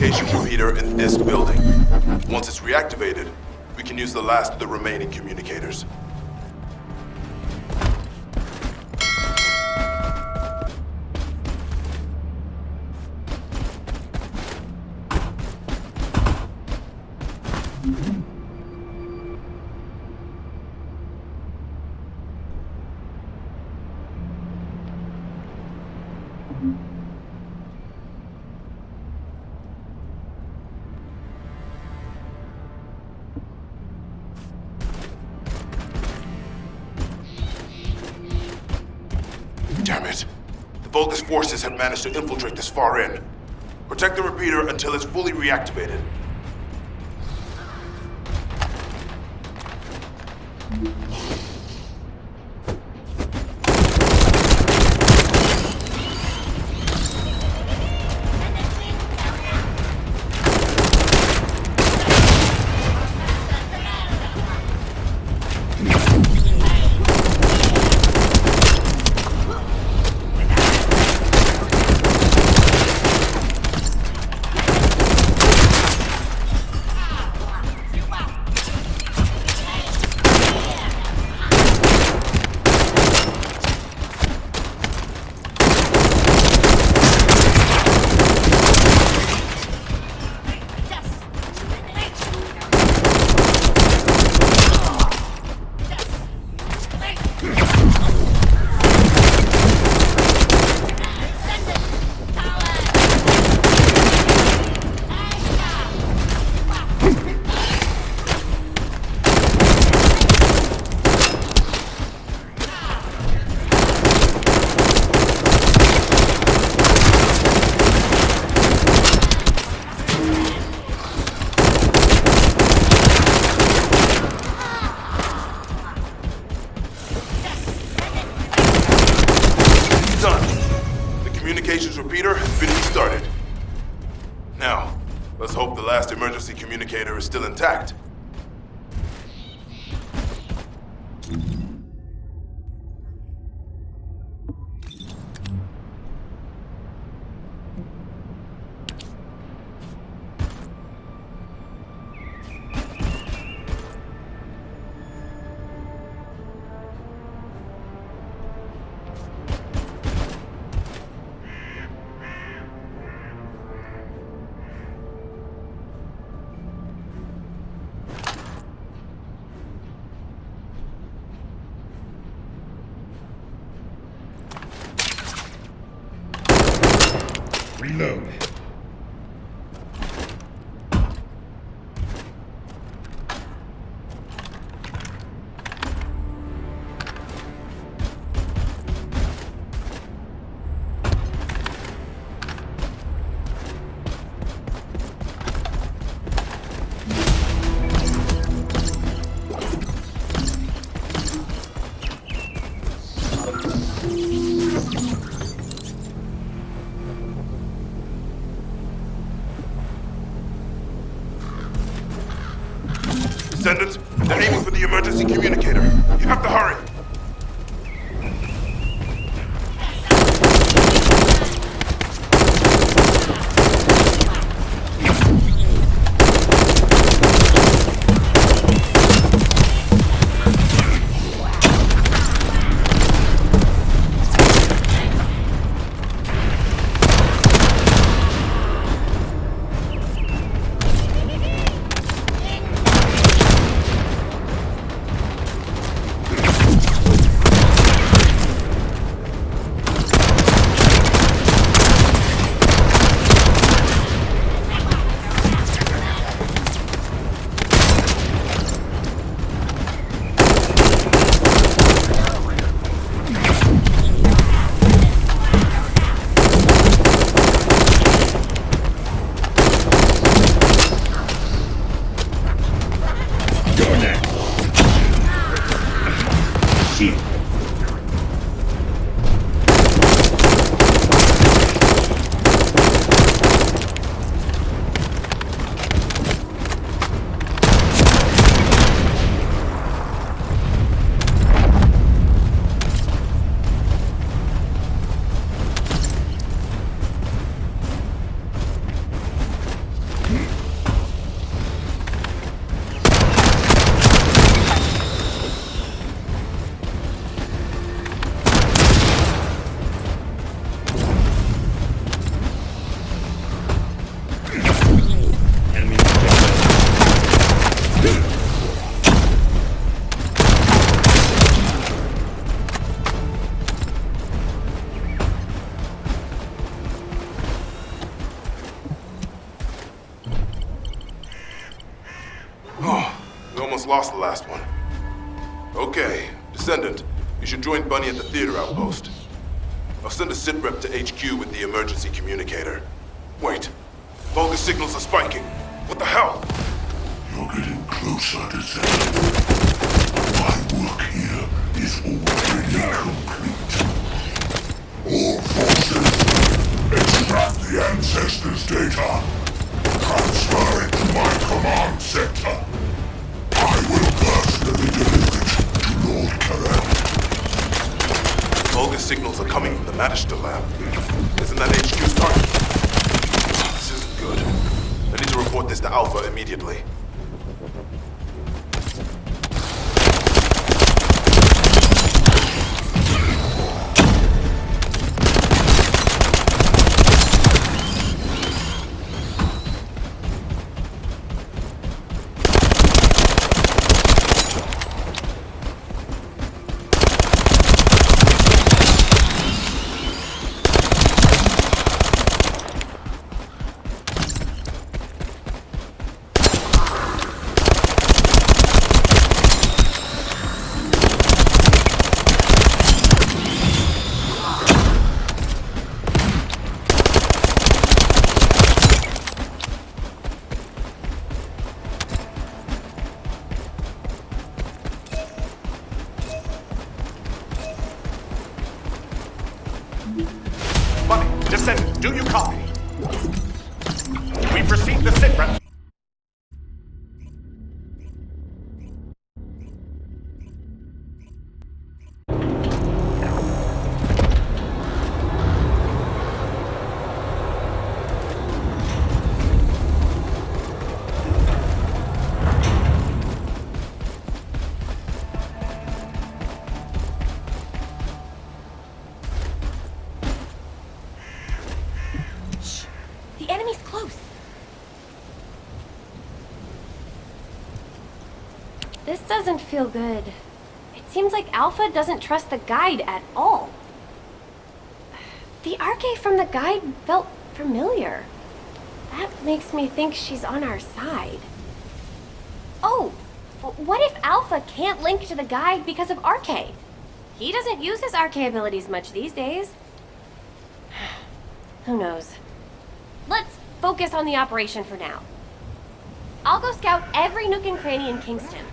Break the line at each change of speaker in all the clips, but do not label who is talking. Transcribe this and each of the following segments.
communications repeater in this building. Once it's reactivated, we can use the last of the remaining communicators. Damn it. The Vulgus forces have managed to infiltrate this far in. Protect the repeater until it's fully reactivated. Repeater has been restarted. Now, let's hope the last emergency communicator is still intact.
Reload.
Descendant, they're aiming for the emergency communicator. You have to hurry. almost lost the last one. Okay, Descendant, you should join Bunny at the theater outpost. I'll send a sitrep to HQ with the emergency communicator. Wait, Vulgus signals are spiking. What the hell?
You're getting closer, Descendant. My work here is already complete. All forces, extract the ancestors' data. Transfer it to my command center. I will personally deliver it to Lord Carell.
Vulgus signals are coming from the Magister lab. Isn't that HQ's target? This isn't good. I need to report this to Alpha immediately.
Bunny, Descendant, do you copy? We've received the sitrep.
The enemy's close. This doesn't feel good. It seems like Alpha doesn't trust the guide at all. The arche from the guide felt familiar. That makes me think she's on our side. Oh, what if Alpha can't link to the guide because of arche? He doesn't use his arche abilities much these days. Who knows? Let's focus on the operation for now. I'll go scout every nook and cranny in Kingston,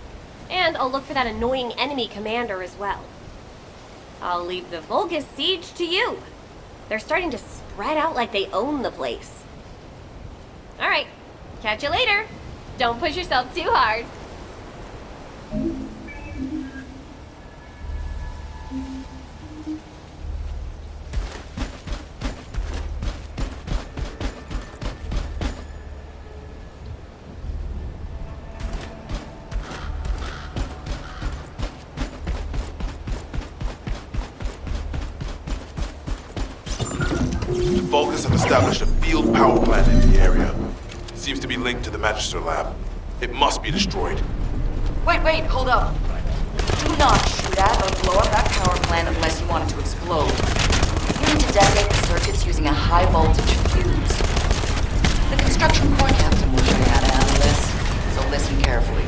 and I'll look for that annoying enemy commander as well. I'll leave the Vulgus siege to you. They're starting to spread out like they own the place. All right, catch you later. Don't push yourself too hard.
Vulgus have established a field power plant in the area. It seems to be linked to the Magister lab. It must be destroyed.
Wait, hold up. Do not shoot at or blow up that power plant unless you want it to explode. You need to detonate the circuits using a high voltage fuse. The construction corps captain will show you how to handle this, so listen carefully.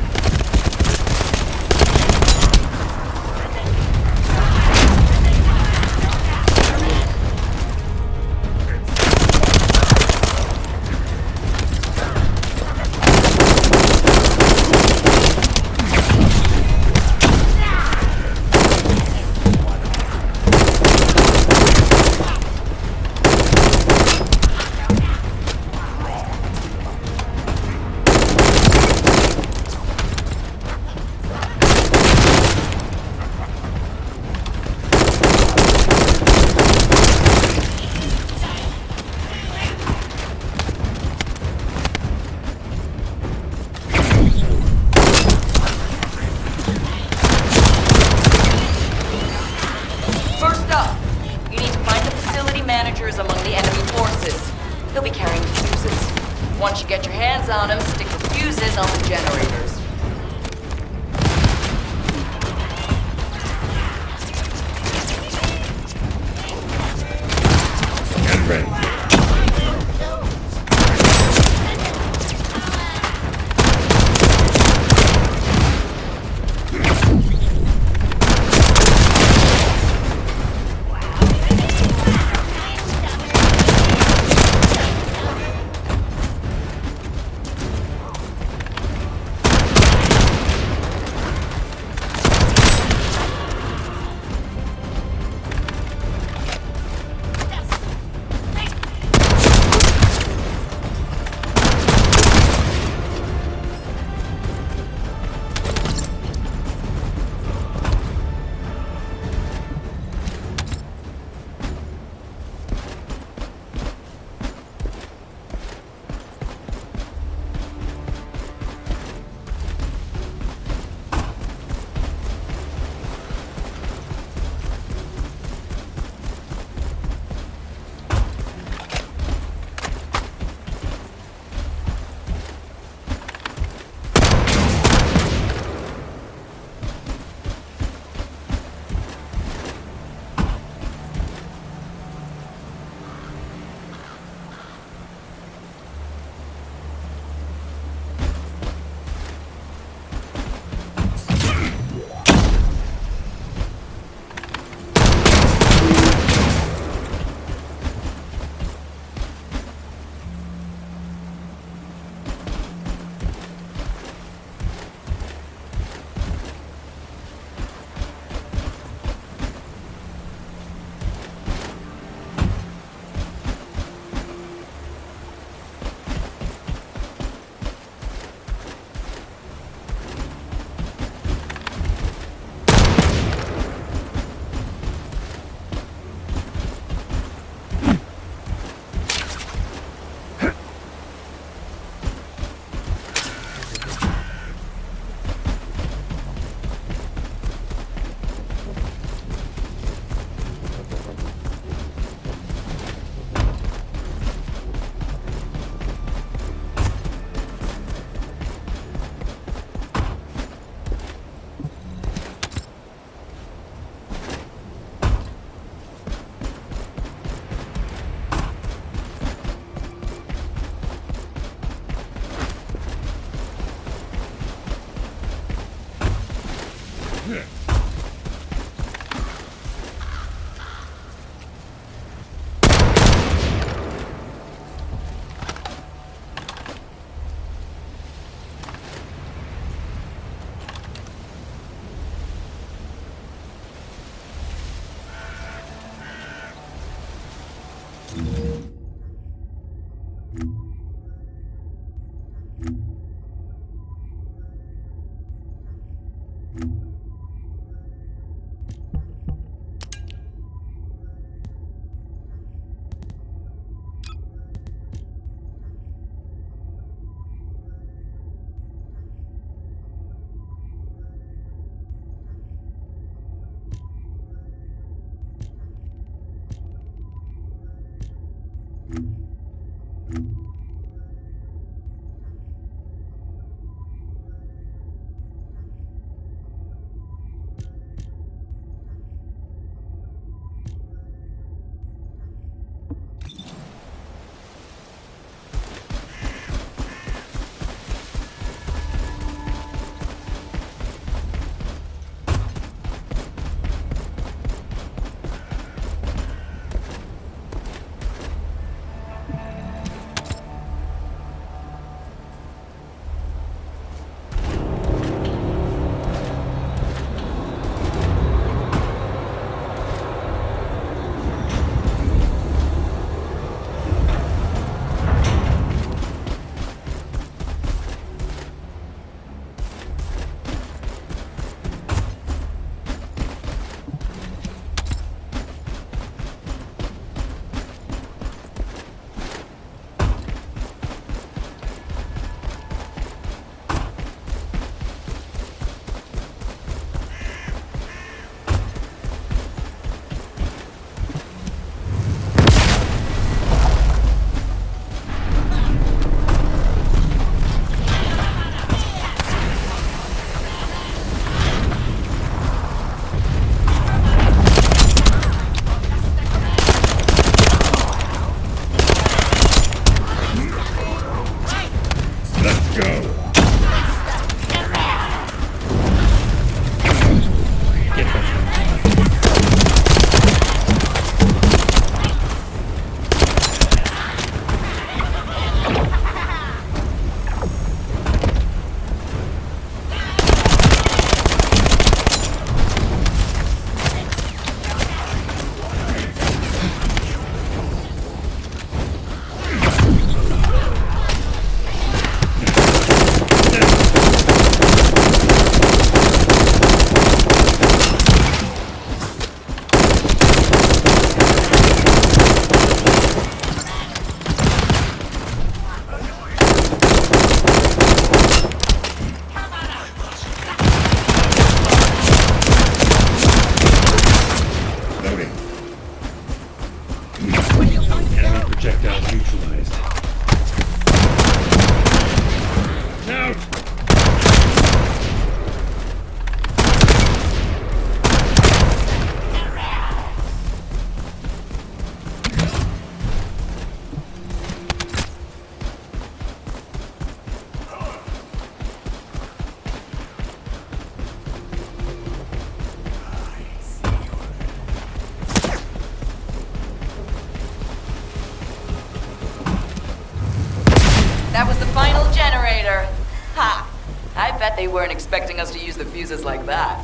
That was the final generator. Ha! I bet they weren't expecting us to use the fuses like that.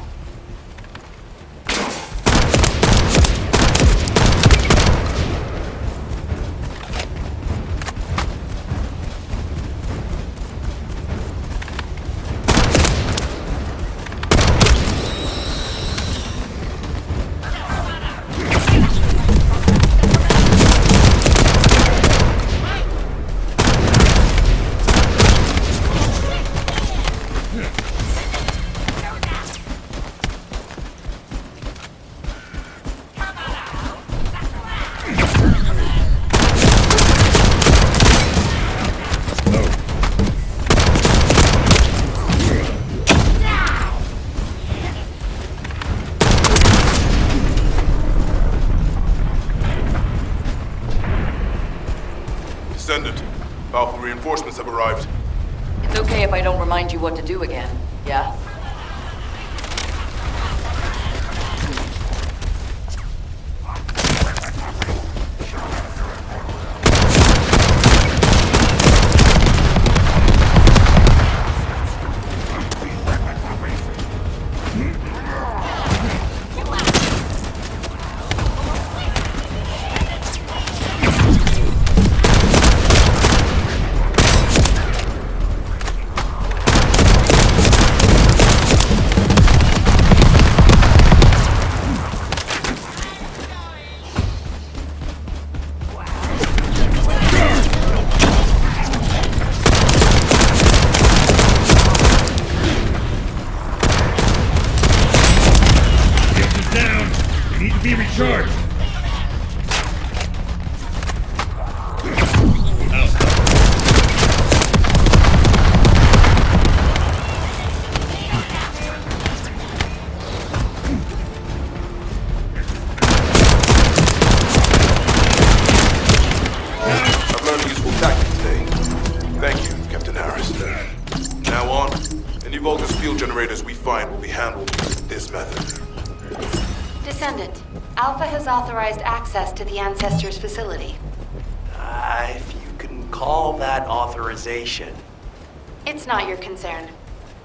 Descendant, powerful reinforcements have arrived.
It's okay if I don't remind you what to do again, yeah?
Charge!
I've learned a useful tactic today. Thank you, Captain Harris. Now on, any Vulgus field generators we find will be handled using this method.
Descendant, Alpha has authorized access to the Ancestors facility.
If you can call that authorization.
It's not your concern.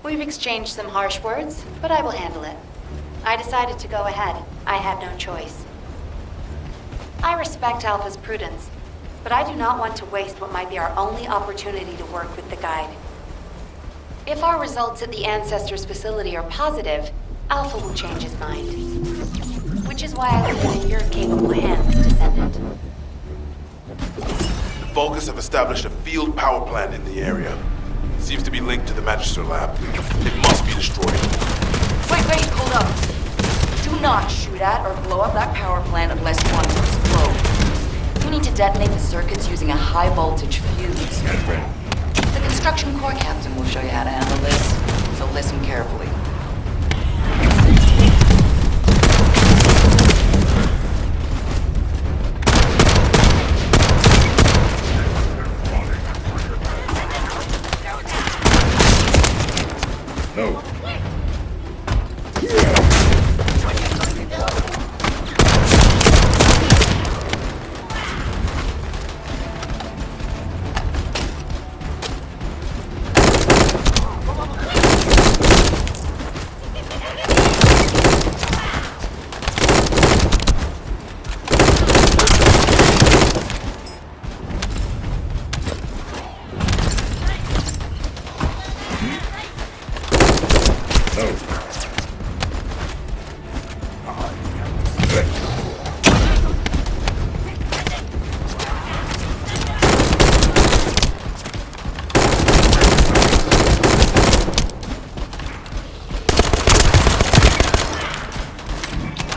We've exchanged some harsh words, but I will handle it. I decided to go ahead. I had no choice. I respect Alpha's prudence, but I do not want to waste what might be our only opportunity to work with the Guide. If our results at the Ancestors facility are positive, Alpha will change his mind. Which is why I leave it in your capable hands, Descendant.
The Vulgus have established a field power plant in the area. It seems to be linked to the Magister lab. It must be destroyed.
Wait, hold up. Do not shoot at or blow up that power plant unless you want it to explode. You need to detonate the circuits using a high voltage fuse. The construction corps captain will show you how to handle this, so listen carefully.
No.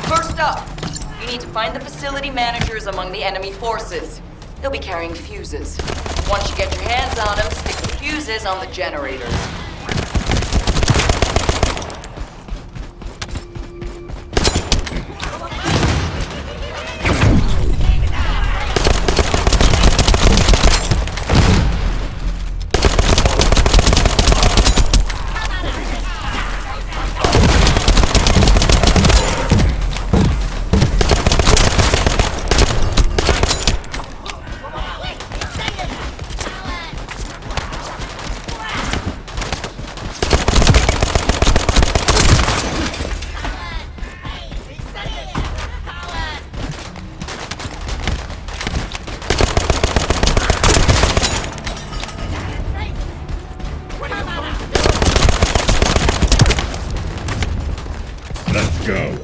First up, you need to find the facility managers among the enemy forces. They'll be carrying fuses. Once you get your hands on them, stick the fuses on the generators.
Let's go.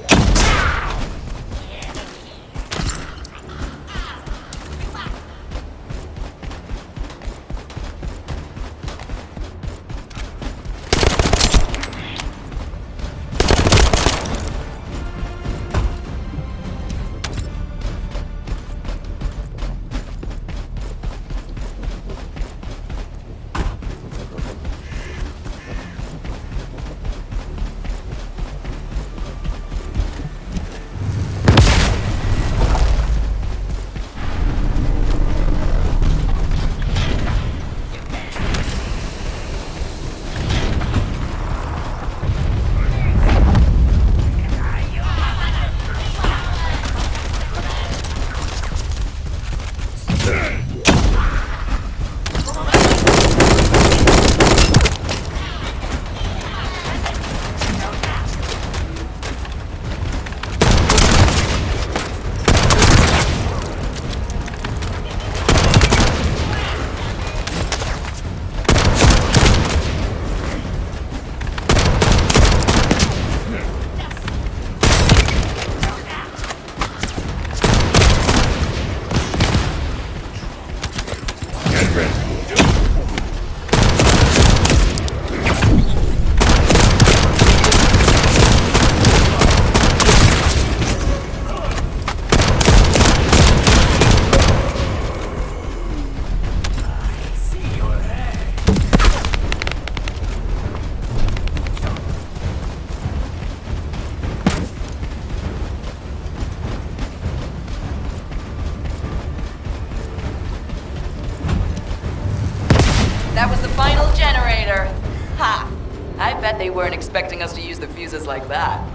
I bet they weren't expecting us to use the fuses like that.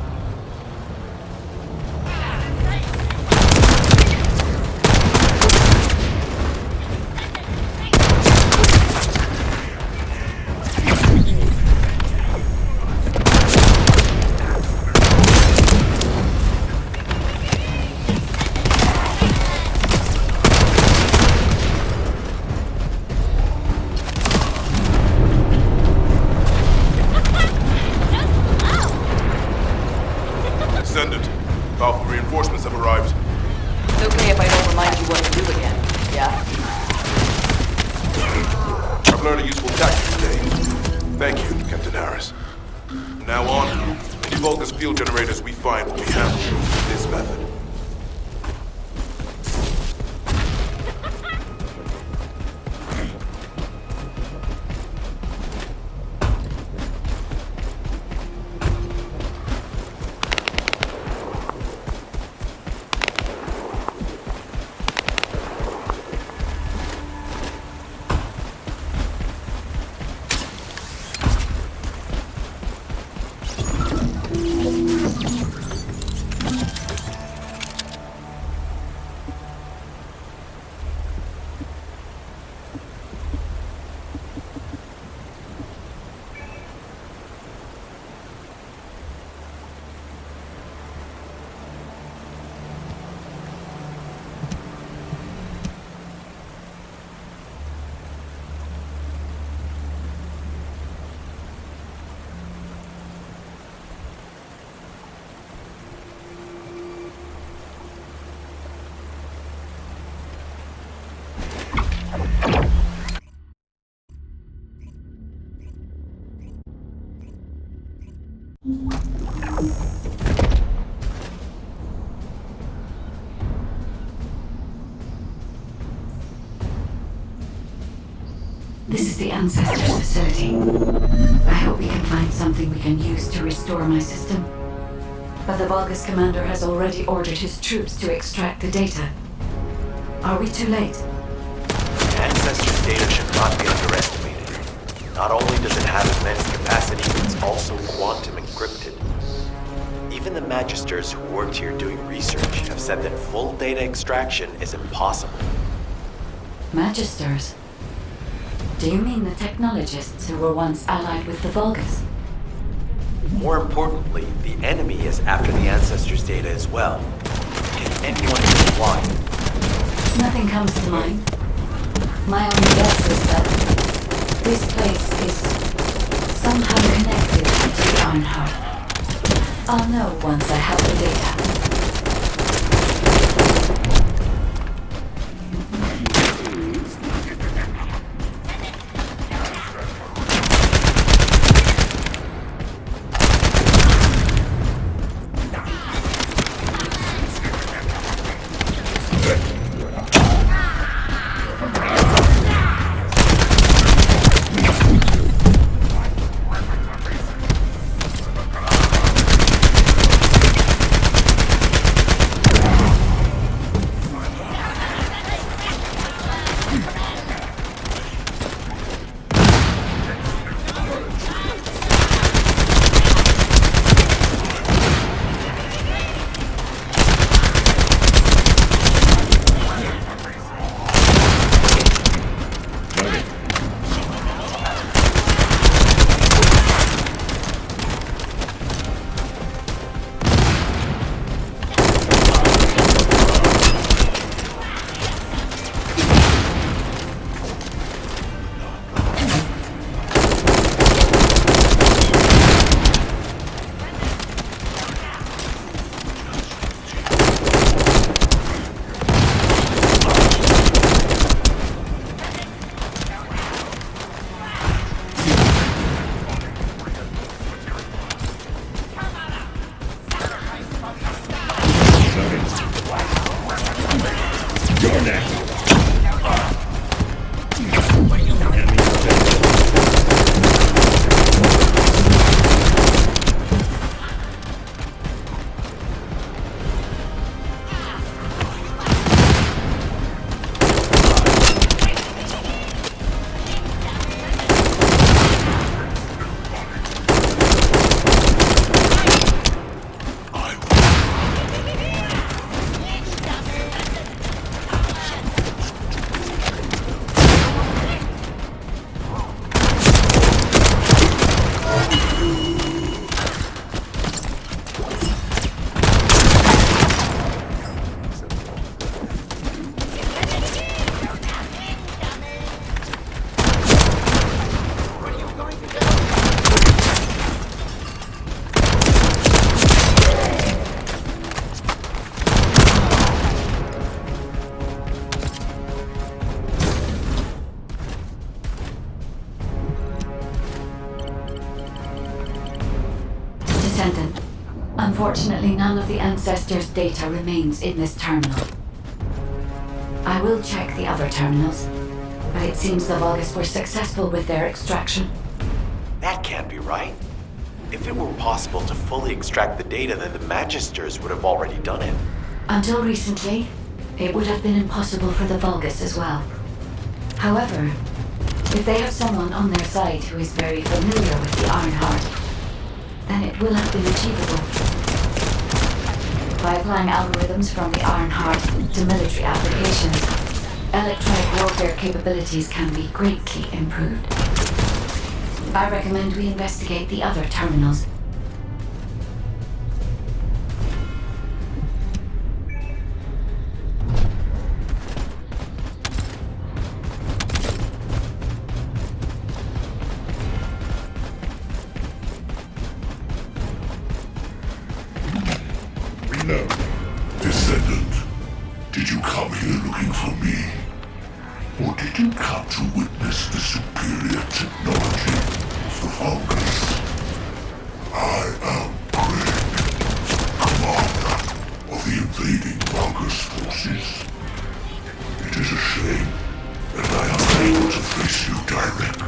Descendant, powerful reinforcements have arrived.
It's okay if I don't remind you what to do again, yeah?
I've learned a useful tactic today. Thank you, Captain Harris. From now on, any Vulgus field generators we find will be handled through this method.
This is the Ancestors facility. I hope we can find something we can use to restore my system. But the Vulgus commander has already ordered his troops to extract the data. Are we too late?
Ancestors' data should not be underestimated. Not only does it have immense capacity, it's also quantum encrypted. Even the Magisters who worked here doing research have said that full data extraction is impossible.
Magisters? Do you mean the technologists who were once allied with the Vulgus?
More importantly, the enemy is after the Ancestors' data as well. Can anyone guess why?
Nothing comes to mind. My only guess is that this place is somehow connected to Arnhart. I'll know once I have the data. Descendant. Unfortunately, none of the Ancestors' data remains in this terminal. I will check the other terminals, but it seems the Vulgus were successful with their extraction.
That can't be right. If it were possible to fully extract the data, then the Magisters would have already done it.
Until recently, it would have been impossible for the Vulgus as well. However, if they have someone on their side who is very familiar with the Ironheart, then it will have been achievable. By applying algorithms from the Ironheart to military applications, electronic warfare capabilities can be greatly improved. I recommend we investigate the other terminals.
Reload.
Descendant, did you come here looking for me? Or did you come to witness the superior technology of the Vulgus? I am Greg, commander of the invading Vulgus forces. It is a shame that I am unable to face you directly.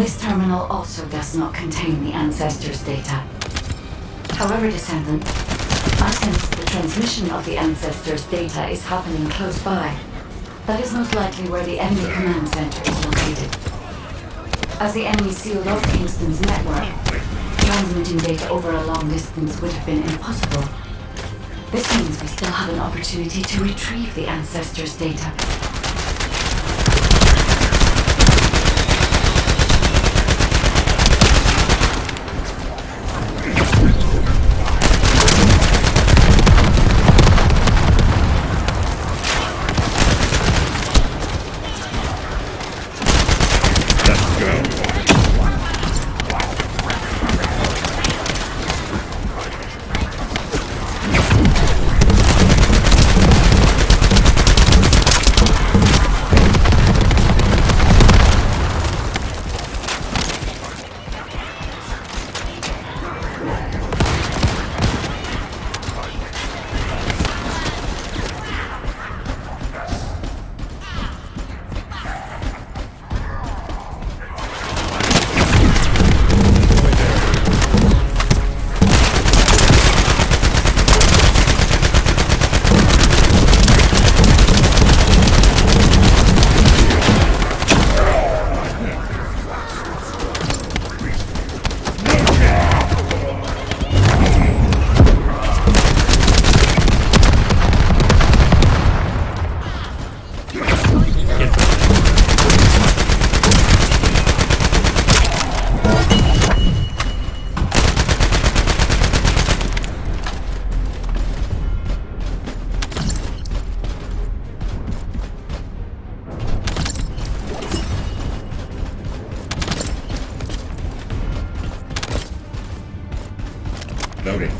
This terminal also does not contain the Ancestors' data. However, Descendant, I sense the transmission of the Ancestors' data is happening close by. That is most likely where the enemy command center is located. As the enemy sealed off Kingston's network, transmitting data over a long distance would have been impossible. This means we still have an opportunity to retrieve the Ancestors' data.
Let's go. Loading.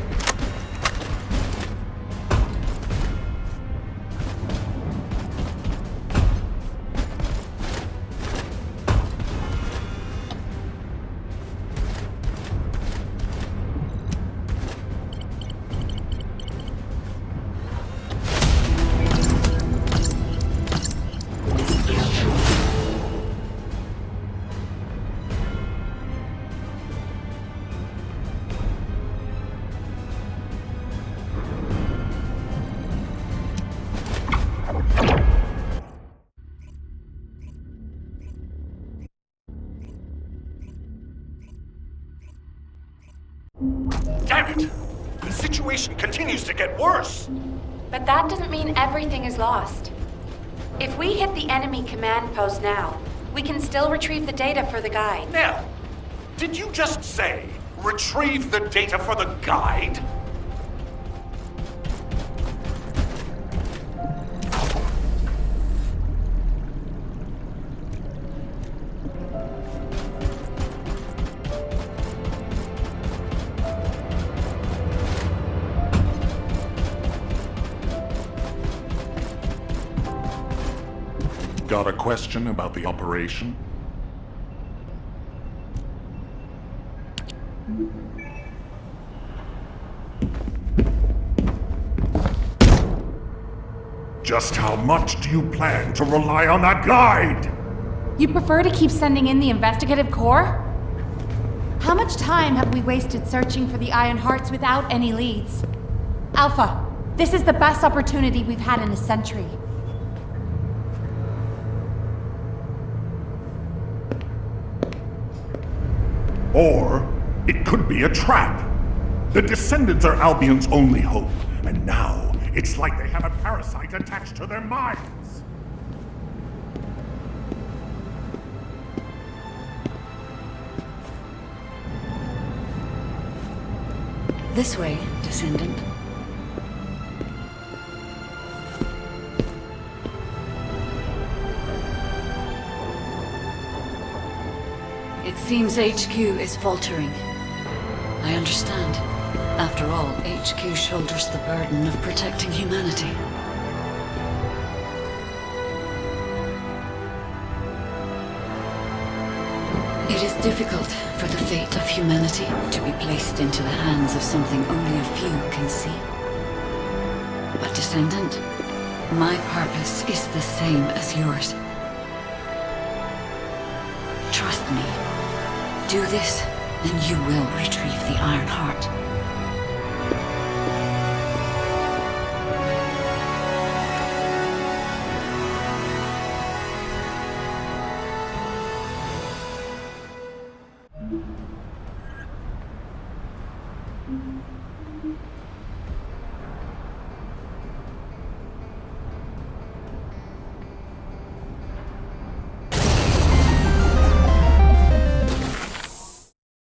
Damn it! The situation continues to get worse!
But that doesn't mean everything is lost. If we hit the enemy command post now, we can still retrieve the data for the guide.
Nell, did you just say, retrieve the data for the guide?
Got a question about the operation? Just how much do you plan to rely on that guide?
You prefer to keep sending in the investigative core? How much time have we wasted searching for the Iron Hearts without any leads? Alpha, this is the best opportunity we've had in a century.
Or it could be a trap. The Descendants are Albion's only hope, and now it's like they have a parasite attached to their minds.
This way, Descendant. It seems HQ is faltering. I understand. After all, HQ shoulders the burden of protecting humanity. It is difficult for the fate of humanity to be placed into the hands of something only a few can see. But Descendant, my purpose is the same as yours. Trust me, do this, then you will retrieve the Iron Heart.